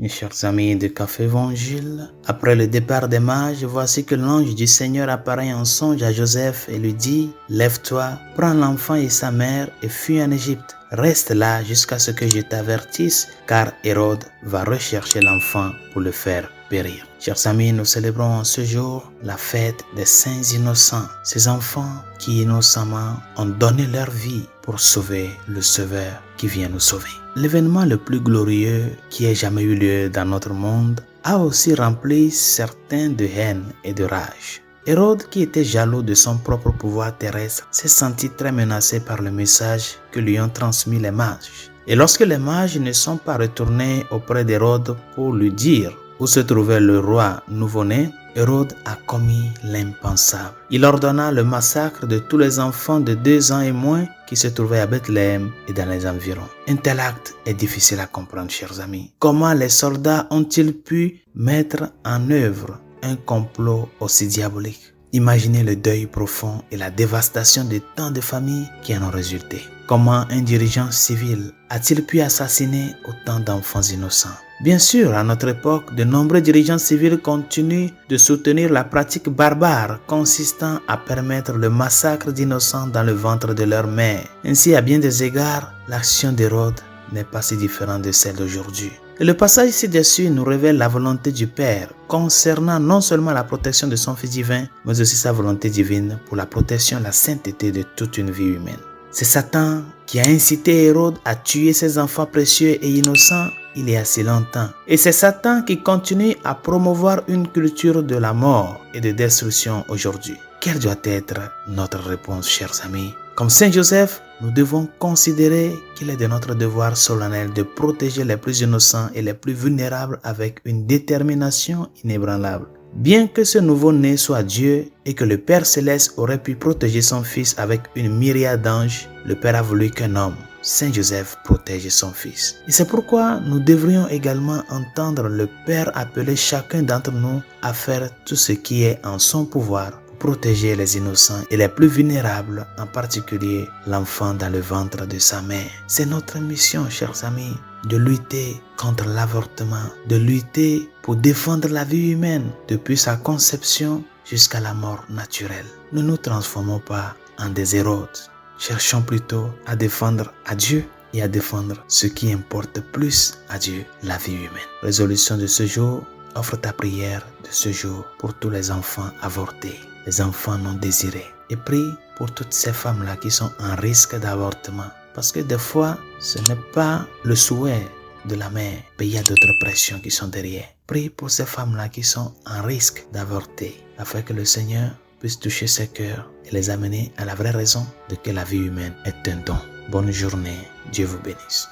Mes chers amis de Café Évangile, après le départ des mages, voici que l'ange du Seigneur apparaît en songe à Joseph et lui dit « Lève-toi, prends l'enfant et sa mère et fuis en Égypte. Reste là jusqu'à ce que je t'avertisse, car Hérode va rechercher l'enfant pour le faire périr. » Chers amis, nous célébrons en ce jour la fête des saints innocents, ces enfants qui innocemment ont donné leur vie pour sauver le Sauveur qui vient nous sauver. L'événement le plus glorieux qui ait jamais eu lieu dans notre monde a aussi rempli certains de haine et de rage. Hérode, qui était jaloux de son propre pouvoir terrestre, s'est senti très menacé par le message que lui ont transmis les mages. Et lorsque les mages ne sont pas retournés auprès d'Hérode pour lui dire où se trouvait le roi nouveau-né, Hérode a commis l'impensable. Il ordonna le massacre de tous les enfants de 2 ans et moins qui se trouvaient à Bethléem et dans les environs. Un tel acte est difficile à comprendre, chers amis. Comment les soldats ont-ils pu mettre en œuvre un complot aussi diabolique? Imaginez le deuil profond et la dévastation de tant de familles qui en ont résulté. Comment un dirigeant civil a-t-il pu assassiner autant d'enfants innocents? Bien sûr, à notre époque, de nombreux dirigeants civils continuent de soutenir la pratique barbare consistant à permettre le massacre d'innocents dans le ventre de leur mère. Ainsi, à bien des égards, l'action d'Hérode n'est pas si différente de celle d'aujourd'hui. Et le passage ci-dessus nous révèle la volonté du Père concernant non seulement la protection de son Fils divin, mais aussi sa volonté divine pour la protection et la sainteté de toute une vie humaine. C'est Satan qui a incité Hérode à tuer ses enfants précieux et innocents il y a si longtemps. Et c'est Satan qui continue à promouvoir une culture de la mort et de destruction aujourd'hui. Quelle doit être notre réponse, chers amis? Comme Saint Joseph, nous devons considérer qu'il est de notre devoir solennel de protéger les plus innocents et les plus vulnérables avec une détermination inébranlable. Bien que ce nouveau-né soit Dieu et que le Père Céleste aurait pu protéger son Fils avec une myriade d'anges, le Père a voulu qu'un homme, Saint Joseph, protège son Fils. Et c'est pourquoi nous devrions également entendre le Père appeler chacun d'entre nous à faire tout ce qui est en son pouvoir pour protéger les innocents et les plus vulnérables, en particulier l'enfant dans le ventre de sa mère. C'est notre mission, chers amis, de lutter contre l'avortement, de lutter pour défendre la vie humaine depuis sa conception jusqu'à la mort naturelle. Ne nous transformons pas en des Hérodes. Cherchons plutôt à défendre à Dieu et à défendre ce qui importe plus à Dieu, la vie humaine. Résolution de ce jour, offre ta prière de ce jour pour tous les enfants avortés, les enfants non désirés. Et prie pour toutes ces femmes-là qui sont en risque d'avortement. Parce que des fois, ce n'est pas le souhait de la mère, mais il y a d'autres pressions qui sont derrière. Prie pour ces femmes-là qui sont en risque d'avorter, afin que le Seigneur puisse toucher ces cœurs et les amener à la vraie raison de que la vie humaine est un don. Bonne journée, Dieu vous bénisse.